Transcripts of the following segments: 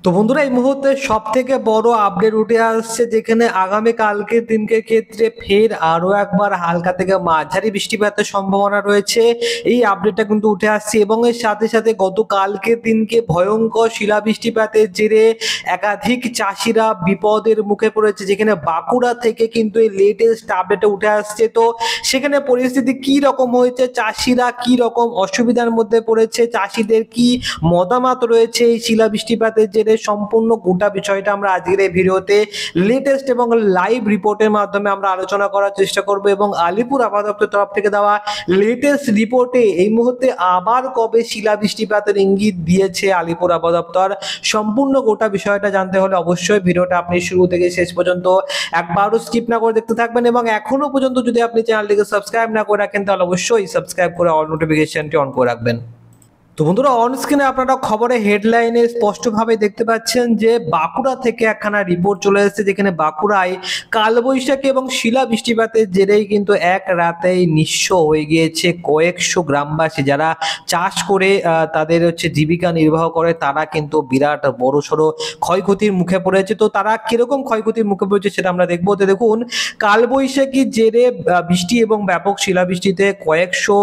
তো বন্ধুরা এই মুহূর্তে সব থেকে বড় আপডেট উঠে আসছে, যেখানে আগামী কালকের দিনকে ক্ষেত্রে ফের আরো একবার হালকা থেকে মাঝারি বৃষ্টিপাতের সম্ভাবনা রয়েছে। এই আপডেটটা কিন্তু উঠে আসছে এবং এর সাথে সাথে গতকালকের দিনকে ভয়ঙ্কর শিলা বৃষ্টিপাতের জেরে একাধিক চাষিরা বিপদের মুখে পড়েছে, যেখানে বাঁকুড়া থেকে কিন্তু এই লেটেস্ট আপডেটটা উঠে আসছে। তো সেখানে পরিস্থিতি কি রকম হয়েছে, চাষিরা কি রকম অসুবিধার মধ্যে পড়েছে, চাষিদের কি মতামত রয়েছে এই শিলা বৃষ্টিপাতের জেরে, সম্পূর্ণ গোটা বিষয়টা আমরা আজকের এই ভিডিওতে লেটেস্ট এবং লাইভ রিপোর্টের মাধ্যমে আমরা আলোচনা করার চেষ্টা করব। এবং আলিপুর আবহাওয়া দপ্তর তরফ থেকে দেওয়া লেটেস্ট রিপোর্টে এই মুহূর্তে আবার কবে শিলা বৃষ্টিপাতের ইঙ্গিত দিয়েছে আলিপুর আবহাওয়া দপ্তর, সম্পূর্ণ গোটা বিষয়টা জানতে হলে অবশ্যই ভিডিওটা আপনি শুরু থেকে শেষ পর্যন্ত একবারও স্কিপ না করে দেখতে থাকবেন। এবং এখনো পর্যন্ত যদি আপনি চ্যানেলটিকে সাবস্ক্রাইব না করে রাখেন তাহলে অবশ্যই সাবস্ক্রাইব করে অল নোটিফিকেশনটি অন করে রাখবেন। তো বন্ধুরা অন স্ক্রিনে আপনারা খবরের হেডলাইনে স্পষ্টভাবে দেখতে পাচ্ছেন যে বাঁকুড়া থেকে একখানা রিপোর্ট চলে এসেছে, যেখানে বাঁকুড়ায় কালবৈশাখী এবং শিলা বৃষ্টিপাতের জেরেই কিন্তু এক রাতেই নিঃস্ব হয়ে গিয়েছে কয়েকশো গ্রামবাসী, যারা চাষ করে তাদের জীবিকা নির্বাহ করে, তারা কিন্তু বিরাট বড়সড় ক্ষয়ক্ষতির মুখে পড়েছে। তো তারা কিরকম ক্ষয়ক্ষতির মুখে পড়েছে সেটা আমরা দেখবো। তো দেখুন, কালবৈশাখীর জেরে বৃষ্টি এবং ব্যাপক শিলাবৃষ্টিতে কয়েকশো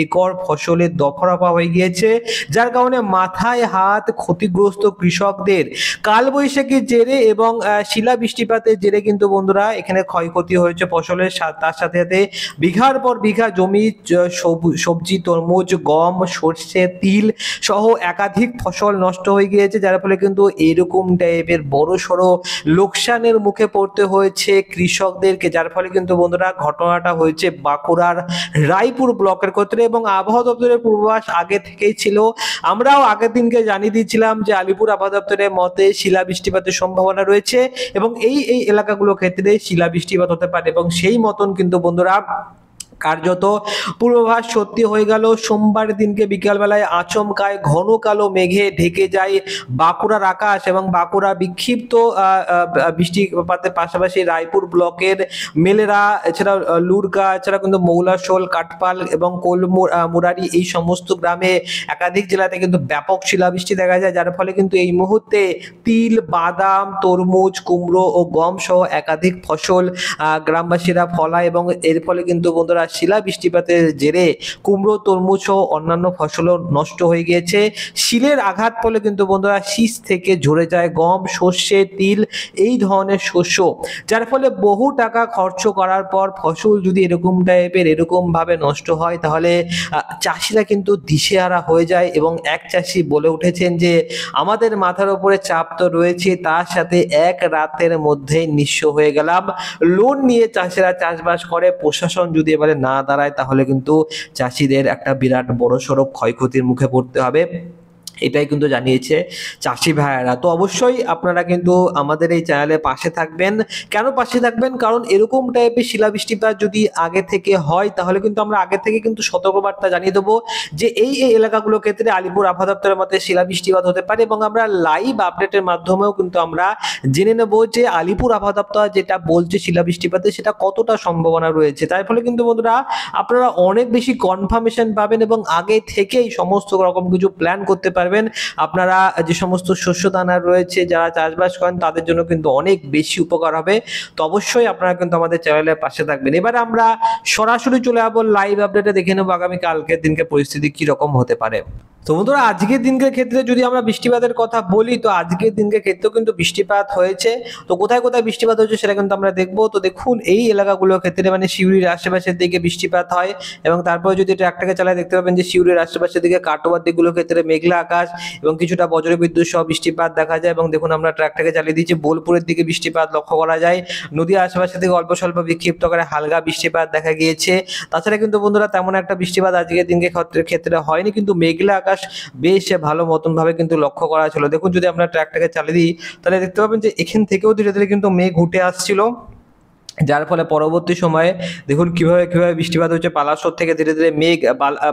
একর ফসলের দফারফা হয়ে গিয়েছে, যার কারণে মাথায় হাত ক্ষতিগ্রস্ত কৃষকদের। কালবৈশাখীর জেরে এবং শিলা বৃষ্টিপাতের জেরে কিন্তু বন্ধুরা এখানে ক্ষয়ক্ষতি হয়েছে ফসলের, তার সাথে সাথে বিঘার পর বিঘা জমি সবজি, তরমুজ, গম, সর্ষে, তিল সহ একাধিক ফসল নষ্ট হয়ে গিয়েছে, যার ফলে কিন্তু এরকম টাইপের বড় সড়ো লোকসানের মুখে পড়তে হয়েছে কৃষকদেরকে। যার ফলে কিন্তু বন্ধুরা ঘটনাটা হয়েছে বাঁকুড়ার রায়পুর ব্লকের ক্ষেত্রে। এবং আবহাওয়া দপ্তরের পূর্বাভাস আগে থেকেই ছিল, আমরাও আগের দিনকে জানিয়ে দিয়েছিলাম যে আলিপুর আবহাওয়া দপ্তরের মতে শিলা বৃষ্টিপাতের সম্ভাবনা রয়েছে এবং এই এলাকাগুলোর ক্ষেত্রে শিলা বৃষ্টিপাত হতে পারে। এবং সেই মতন কিন্তু বন্ধুরা কার্যত পূর্বাভাস সত্যি হয়ে গেল। সোমবার দিনকে বিকালবেলায় আচমকায় ঘন কালো মেঘে ঢেকে যায় বাঁকুড়ার আকাশ এবং বাঁকুড়া বিক্ষিপ্ত বৃষ্টিপাতের পাশাপাশি রায়পুর ব্লকের মেলেরা, এছাড়া লুরকা, এছাড়া কিন্তু মৌলাশোল, কাটপাল এবং মুরারি, এই সমস্ত গ্রামে একাধিক জেলাতে কিন্তু ব্যাপক শিলাবৃষ্টি দেখা যায়, যার ফলে কিন্তু এই মুহূর্তে তিল, বাদাম, তরমুজ, কুমড়ো ও গম সহ একাধিক ফসল গ্রামবাসীরা ফলায়। এবং এর ফলে কিন্তু বন্ধুরা শিলা বৃষ্টিপাতের জেরে কুমড়ো, তরমুজ সহ অন্যান্য ফসলও নষ্ট হয়ে গিয়েছে। শিলের আঘাত ফলে কিন্তু বন্ধুরা শীষ থেকে ঝরে যায় গম, সর্ষে, তিল, এই ধরনের শস্য, যার ফলে বহু টাকা খরচ করার পর ফসল যদি এরকম টাইপের এরকম ভাবে নষ্ট হয়, তাহলে চাষিরা কিন্তু দিশেহারা হয়ে যায়। এবং এক চাষি বলে উঠেছেন যে আমাদের মাথার উপরে চাপ তো রয়েছে, তার সাথে এক রাতের মধ্যে নিঃস্ব হয়ে গেলাম। লোন নিয়ে চাষিরা চাষবাস করে, প্রশাসন যদি এবারে না দাঁড়ায় তাহলে কিন্তু চাষিদের একটা বিরাট বড়সড় ক্ষয়ক্ষতির মুখে পড়তে হবে, এটাই কিন্তু জানিয়েছে চাষি ভাইয়েরা। তো অবশ্যই আপনারা কিন্তু আমাদের এই চ্যানেলে পাশে থাকবেন। কেন পাশে থাকবেন? কারণ এরকম টাইপের শিলাবৃষ্টিপাত যদি আগে থেকে হয় তাহলে কিন্তু আমরা আগে থেকে কিন্তু সতর্কবার্তা জানিয়ে দেবো যে এই এলাকাগুলোর ক্ষেত্রে আলিপুর আবহাওয়া দপ্তরের মতে শিলাবৃষ্টিপাত হতে পারে। এবং আমরা লাইভ আপডেটের মাধ্যমেও কিন্তু আমরা জেনে নেব যে আলিপুর আবহাওয়া দপ্তর যেটা বলছে শিলাবৃষ্টিপাতে সেটা কতটা সম্ভাবনা রয়েছে। তার ফলে কিন্তু বন্ধুরা আপনারা অনেক বেশি কনফার্মেশন পাবেন এবং আগে থেকেই সমস্ত রকম কিছু প্ল্যান করতে পারবেন। আপনারা যে সমস্ত শস্য দানা রয়েছে, যারা চাষবাস করেন, তাদের জন্য কিন্তু অনেক বেশি উপকার হবে। তো অবশ্যই আপনারা কিন্তু আমাদের চ্যানেলের পাশে থাকবেন। এবার আমরা সরাসরি চলে যাবো লাইভ আপডেটে, দেখে নেবো আগামী কালকের দিনকে পরিস্থিতি কি রকম হতে পারে। তো বন্ধুরা আজকের দিনকে ক্ষেত্রে যদি আমরা বৃষ্টিপাতের কথা বলি, তো আজকের দিনকে ক্ষেত্রেও কিন্তু বৃষ্টিপাত হয়েছে। তো কোথায় কোথায় বৃষ্টিপাত হয়েছে সেটা কিন্তু আমরা দেখবো। তো দেখুন এই এলাকাগুলোর ক্ষেত্রে মানে সিউড়ির আশেপাশের দিকে বৃষ্টিপাত হয় এবং তারপরে যদি ট্রাকটাকে চালায় দেখতে পাবেন যে সিউড়ির আশেপাশের দিকে কাটোয়ার দিকগুলোর ক্ষেত্রে মেঘলা আকাশ এবং কিছুটা বজ্রবিদ্যুৎ সহ বৃষ্টিপাত দেখা যায়। এবং দেখুন আমরা ট্রাকটাকে চালিয়ে দিয়েছি, বোলপুরের দিকে বৃষ্টিপাত লক্ষ্য করা যায়। নদীর আশেপাশের দিকে অল্প স্বল্প বিক্ষিপ্ত করে হালকা বৃষ্টিপাত দেখা গিয়েছে। তাছাড়া কিন্তু বন্ধুরা তেমন একটা বৃষ্টিপাত আজকের দিনকে ক্ষেত্রে হয়নি, কিন্তু মেঘলা আকাশ বেশ ভালো মতন ভাবে কিন্তু লক্ষ্য করা ছিল। দেখুন যদি আমরা ট্র্যাকটাকে চালিয়ে দিই তাহলে দেখতে পাবেন যে এখান থেকেও ধীরে ধীরে কিন্তু মেঘ উঠে আসছিল যার ফলে পরবর্তী সময়ে দেখুন কিভাবে কিভাবে বৃষ্টিপাত হচ্ছে। পালাশোর থেকে ধীরে ধীরে মেঘ,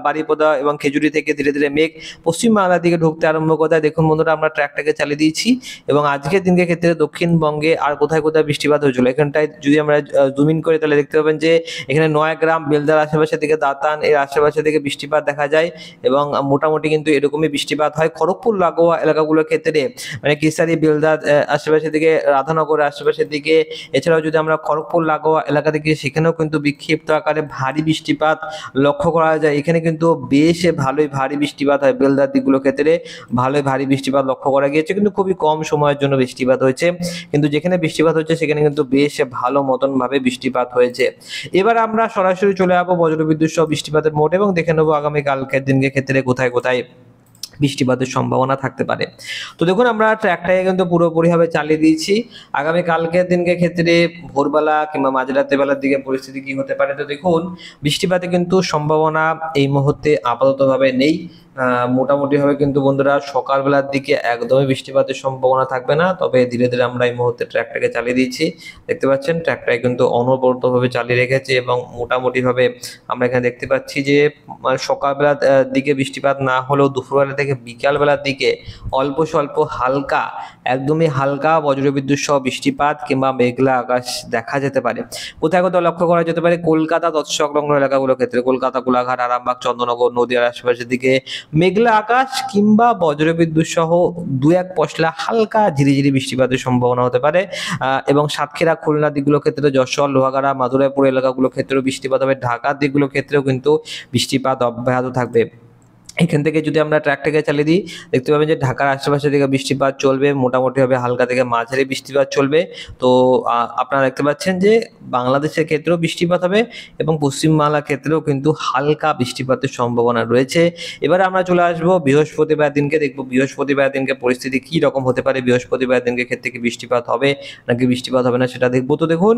বারিপদা এবং খেজুরি থেকে ধীরে ধীরে মেঘ পশ্চিম বাংলার দিকে ঢুকতে আরম্ভ করে। দেখুন বন্ধুরা, আমরা ট্র্যাকটাকে চালিয়ে দিয়েছি এবং আজকের দিনকে ক্ষেত্রে দক্ষিণবঙ্গে আর কোথায় কোথায় বৃষ্টিপাত হয়েছিল এখানটায় যদি আমরা জুম ইন করি তাহলে দেখতে পাবেন যে এখানে নয়াগ্রাম, বেলদার আশেপাশের দিকে, দাতান এর আশেপাশের দিকে বৃষ্টিপাত দেখা যায় এবং মোটামুটি কিন্তু এরকমই বৃষ্টিপাত হয়। খড়গপুর লাগোয়া এলাকাগুলোর ক্ষেত্রে মানে কিসারি, বেলদার আশেপাশের দিকে, রাধানগরের আশেপাশের দিকে, এছাড়াও যদি আমরা খড়গপুর লাগোয়া এলাকা থেকে সেখানেও কিন্তু বিক্ষিপ্ত আকারে ভারী বৃষ্টিপাত লক্ষ্য করা যায়। এখানে কিন্তু বেশ ভালোই ভারী বৃষ্টিপাত হয়, বেলদার দিকগুলোর ক্ষেত্রে ভালোই ভারী বৃষ্টিপাত লক্ষ্য করা গিয়েছে, কিন্তু খুবই কম সময়ের জন্য বৃষ্টিপাত হয়েছে। কিন্তু যেখানে বৃষ্টিপাত হচ্ছে সেখানে কিন্তু বেশ ভালো মতন ভাবে বৃষ্টিপাত হয়েছে। এবার আমরা সরাসরি চলে যাবো বজ্রবিদ্যুৎ সহ বৃষ্টিপাতের মোড এবং দেখে নেবো আগামী কালকের দিনকে ক্ষেত্রে কোথায় কোথায় বৃষ্টিপাতের সম্ভাবনা থাকতে পারে। তো দেখুন আমরা ট্র্যাকটাকে কিন্তু পুরোপুরিভাবে চালিয়ে দিয়েছি। আগামী কালকের দিনকে ক্ষেত্রে ভোরবেলা কিংবা মাঝরাতের বেলার দিকে পরিস্থিতি কি হতে পারে, তো দেখুন বৃষ্টিপাতে কিন্তু সম্ভাবনা এই মুহূর্তে আপাততভাবে নেই। মোটামুটি ভাবে কিন্তু বন্ধুরা সকালবেলার দিকে একদমই বৃষ্টিপাতের সম্ভাবনা থাকবে না, তবে ধীরে ধীরে আমরা এই মুহূর্তে ট্র্যাকটাকে চালিয়ে দিয়েছি। দেখতে পাচ্ছেন ট্র্যাকটাকে কিন্তু অনবরতভাবে চালিয়ে রেখেছে এবং মোটামুটি ভাবে আমরা এখানে দেখতে পাচ্ছি যে সকালবেলার দিকে বৃষ্টিপাত না হলেও দুপুরবেলা থেকে বিকাল বেলার দিকে অল্প স্বল্প হালকা, একদমই হালকা বজ্রবিদ্যুৎ সহ বৃষ্টিপাত কিংবা মেঘলা আকাশ দেখা যেতে পারে। কোথায় কোথাও লক্ষ্য করা যেতে পারে কলকাতা তৎসংলগ্ন এলাকাগুলোর ক্ষেত্রে, কলকাতা, কোলাঘাট, আরামবাগ, চন্দ্রনগর, নদীয়ার আশেপাশের দিকে মেঘলা আকাশ কিংবা বজ্রবিদ্যুৎ সহ দু এক পশলা হালকা ঝিরিঝিরি বৃষ্টিপাতের সম্ভাবনা হতে পারে। এবং সাতক্ষীরা, খুলনা দিকগুলোর ক্ষেত্রে, যশোর, লোহাগাড়া, মাদুরাইপুর এলাকাগুলোর ক্ষেত্রেও বৃষ্টিপাত হবে। ঢাকার দিকগুলোর ক্ষেত্রেও কিন্তু বৃষ্টিপাত অব্যাহত থাকবে। এখান থেকে যদি আমরা ট্র্যাকটাকে চালিয়ে দিই দেখতে পাবেন যে ঢাকার আশেপাশে দিকে বৃষ্টিপাত চলবে, মোটামুটি ভাবে হালকা থেকে মাঝারি বৃষ্টিপাত চলবে। তো আপনারা দেখতে পাচ্ছেন যে বাংলাদেশের ক্ষেত্রেও বৃষ্টিপাত হবে এবং পশ্চিমবাংলার ক্ষেত্রেও কিন্তু হালকা বৃষ্টিপাতের সম্ভাবনা রয়েছে। এবারে আমরা চলে আসবো বৃহস্পতিবার দিনকে, দেখবো বৃহস্পতিবার দিনকে পরিস্থিতি কি রকম হতে পারে। বৃহস্পতিবার দিনকে ক্ষেত্রে কি বৃষ্টিপাত হবে নাকি বৃষ্টিপাত হবে না সেটা দেখবো। তো দেখুন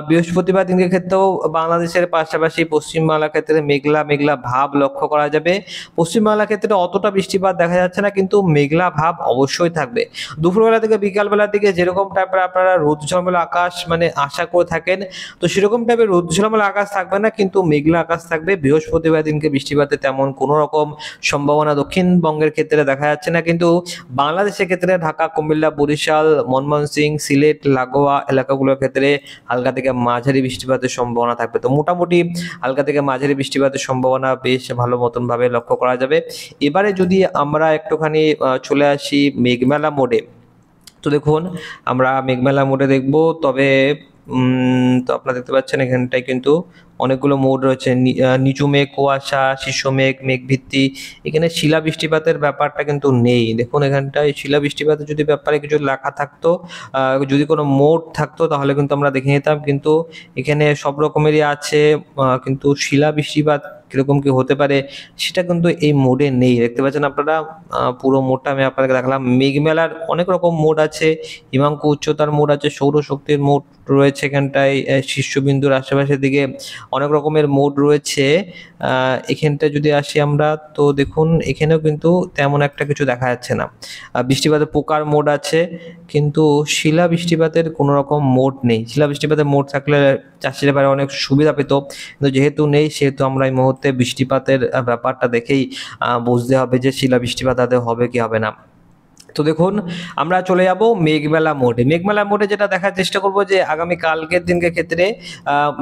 বৃহস্পতিবার দিনকে ক্ষেত্রেও বাংলাদেশের পাশাপাশি পশ্চিমবাংলার ক্ষেত্রে মেঘলা মেঘলা ভাব লক্ষ্য করা যাবে। পশ্চিমবাংলার ক্ষেত্রে অতটা বৃষ্টিপাত দেখা যাচ্ছে না, কিন্তু মেঘলা ভাব অবশ্যই থাকবে। দুপুরবেলা থেকে বিকালবেলার দিকে যেরকম টাইপের আপনারা রোদ ঝলমলে আকাশ মানে আশা করে থাকেন, তো সেরকম টাইপের রোদ ঝলমলে আকাশ থাকবে না, কিন্তু মেঘলা আকাশ থাকবে। বৃহস্পতিবার দিনকে বৃষ্টিপাতে তেমন কোনো রকম সম্ভাবনা দক্ষিণবঙ্গের ক্ষেত্রে দেখা যাচ্ছে না, কিন্তু বাংলাদেশের ক্ষেত্রে ঢাকা, কুমিল্লা, বরিশাল, ময়মনসিংহ, সিলেট লাগোয়া এলাকাগুলোর ক্ষেত্রে হালকা থেকে মাঝারি বৃষ্টিপাতের সম্ভাবনা থাকবে। তো মোটামুটি হালকা থেকে মাঝারি বৃষ্টিপাতের সম্ভাবনা বেশ ভালো মতন ভাবে লক্ষ্য করা যাবে। এবারে যদি আমরা একটুখানি চলে আসি মেঘমেলা মোডে, তো দেখুন আমরা মেঘমেলা মোডে দেখব। তবে তো আপনারা দেখতে পাচ্ছেন এখানটায় কিন্তু অনেকগুলো মোড রয়েছে, নিচু মেঘ, কুয়াশা, শীর্ষ মেঘ, মেঘভিত্তি। এখানে শিলা বৃষ্টিপাতের ব্যাপারটা কিন্তু নেই। দেখুন এখানটায় শিলা বৃষ্টিপাতের যদি ব্যাপারে কিছু লেখা থাকতো, যদি কোনো মোড থাকতো তাহলে কিন্তু আমরা দেখে নিতাম, কিন্তু এখানে সব রকমেরই আছে, কিন্তু শিলা বৃষ্টিপাত কিরকম কি হতে পারে সেটা কিন্তু এই মোডে নেই। দেখতে পাচ্ছেন আপনারা পুরো মোডটা আমি আপনাকে দেখালাম। মেঘমেলার অনেক রকম মোড আছে, হিমাঙ্ক উচ্চতার মোড আছে, সৌরশক্তির মোড রয়েছে এখানটায়, শীর্ষবিন্দুর আশেপাশের দিকে অনেক রকমের মোড রয়েছে। এখানটা যদি আসি আমরা, তো দেখুন এখানেও কিন্তু তেমন একটা কিছু দেখা যাচ্ছে না। বৃষ্টিপাতের পোকার মোড আছে, কিন্তু শিলা বৃষ্টিপাতের কোনো রকম মোড নেই। শিলা বৃষ্টিপাতের মোড থাকলে চাষিরা পারে অনেক সুবিধা পেত, কিন্তু যেহেতু নেই সেহেতু আমরা এই মুহূর্তে বৃষ্টিপাতের ব্যাপারটা দেখেই বুঝতে হবে যে শিলা বৃষ্টিপাত আদৌ হবে কি হবে না। তো দেখুন আমরা চলে যাব মেঘমেলা মোডে। মেঘমেলা মোডে যেটা দেখার চেষ্টা করব যে আগামী কালকের দিনকে ক্ষেত্রে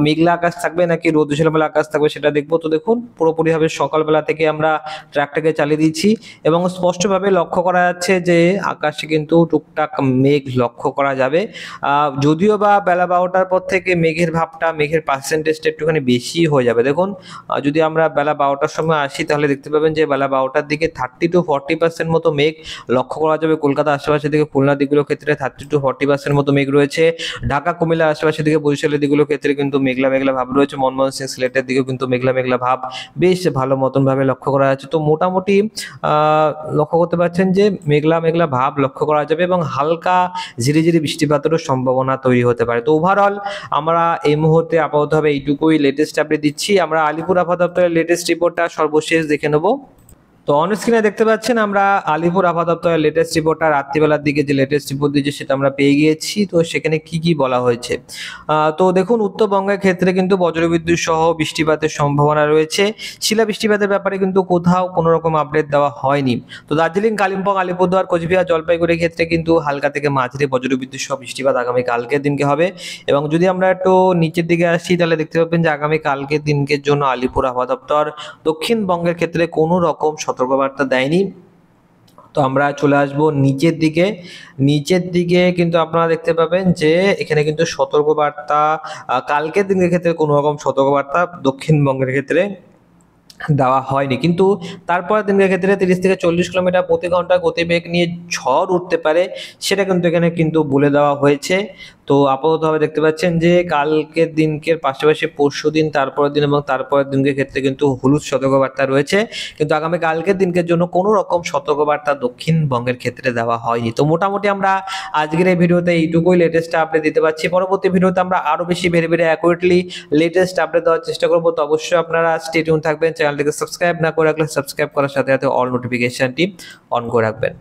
মেঘলা আকাশ থাকবে নাকি রোদ ঝলমলে আকাশ থাকবে সেটা দেখবো। তো দেখুন পুরোপুরিভাবে সকালবেলা থেকে আমরা ট্র্যাকটাকে চালিয়ে দিচ্ছি এবং স্পষ্টভাবে লক্ষ্য করা যাচ্ছে যে আকাশে কিন্তু টুকটাক মেঘ লক্ষ্য করা যাবে। যদিও বা বেলা 12টার পর থেকে মেঘের ভাবটা, মেঘের পার্সেন্টেজটা একটুখানি বেশি হয়ে যাবে। দেখুন যদি আমরা বেলা 12টার সময় আসি তাহলে দেখতে পাবেন যে বেলা 12টার দিকে 30 to 40% মতো মেঘ লক্ষ্য করা যাবে। কলকাতা আশেপাশের দিকে, খুলনা দিকগুলোর ক্ষেত্রে 30 to 40% মতো মেঘ রয়েছে। ঢাকা, কুমিল্লা আশেপাশের দিকে, বরিশালের দিকগুলোর ক্ষেত্রে কিন্তু মেঘলা মেঘলা ভাব রয়েছে। ময়মনসিংহ, সিলেটের দিকেও কিন্তু মেঘলা মেঘলা ভাব বেশ ভালো মতন ভাবে লক্ষ্য করা যাচ্ছে। তো মোটামুটি লক্ষ্য করতে পারছেন যে মেঘলা মেঘলা ভাব লক্ষ্য করা যাবে এবং হালকা ঝিরিঝিরি বৃষ্টিপাতেরও সম্ভাবনা তৈরি হতে পারে। তো ওভারঅল আমরা এই মুহূর্তে আপাততভাবে এইটুকুই লেটেস্ট আপডেট দিচ্ছি। আমরা আলিপুর আবহাওয়া দপ্তরের লেটেস্ট রিপোর্টটা সর্বশেষ দেখে নেব। তো অন স্ক্রিনে দেখতে পাচ্ছেন আমরা আলিপুর আবহাওয়া দপ্তরের লেটেস্ট রিপোর্টটা রাত্রিবেলার দিকে যে লেটেস্ট রিপোর্ট দিয়েছে সেটা আমরা পেয়ে গিয়েছি। তো সেখানে কি কি বলা হয়েছে, তো দেখুন উত্তরবঙ্গের ক্ষেত্রে কিন্তু বজ্রবিদ্যুৎ সহ বৃষ্টিপাতের সম্ভাবনা রয়েছে। শিলা বৃষ্টিপাতের ব্যাপারে কিন্তু কোথাও কোনো রকম আপডেট দেওয়া হয়নি। তো দার্জিলিং, কালিম্পং, আলিপুরদুয়ার, কোচবিহার, জলপাইগুড়ির ক্ষেত্রে কিন্তু হালকা থেকে মাঝারি বজ্রবিদ্যুৎ সহ বৃষ্টিপাত আগামী কালকের দিনকে হবে। এবং যদি আমরা একটু নিচের দিকে আসি তাহলে দেখতে পাবেন যে আগামী কালকের দিনকের জন্য আলিপুর আবহাওয়া দপ্তর দক্ষিণবঙ্গের ক্ষেত্রে কোনো রকম সতর্কবার্তা দেয়নি। তো আমরা চলে আসব নিচের দিকে। নিচের দিকে কিন্তু আপনারা দেখতে পাবেন যে এখানে কিন্তু সতর্কবার্তা কালকের দিনের ক্ষেত্রে কোনো রকম সতর্কবার্তা দক্ষিণবঙ্গের ক্ষেত্রে দেওয়া হয়নি। কিন্তু তারপরের দিনের ক্ষেত্রে 30 থেকে 40 কিলোমিটার প্রতি ঘন্টা গতিবেগ নিয়ে ঝড় উঠতে পারে, সেটা কিন্তু এখানে কিন্তু বলে দেওয়া হয়েছে। তো আপাততভাবে দেখতে পাচ্ছেন যে কালকের দিনকের পাশাপাশি পরশুদিন, তারপরের দিন এবং তারপরের দিনের ক্ষেত্রে কিন্তু হলুদ সতর্কবার্তা রয়েছে। কিন্তু আগামী কালকের দিনকের জন্য কোনো রকম সতর্কবার্তা দক্ষিণবঙ্গের ক্ষেত্রে দেওয়া হয়নি। তো মোটামুটি আমরা আজকের এই ভিডিওতে এইটুকুই লেটেস্ট আপডেট দিতে পারছি। পরবর্তী ভিডিওতে আমরা আরো বেশি ভেরি অ্যাকুরেটলি লেটেস্ট আপডেট দেওয়ার চেষ্টা করবো। তো অবশ্যই আপনারা স্টে টিউন থাকবেন। চ্যানেলটিকে সাবস্ক্রাইব না করে রাখলে সাবস্ক্রাইব করার সাথে সাথে অল নোটিফিকেশনটি অন করে রাখবেন।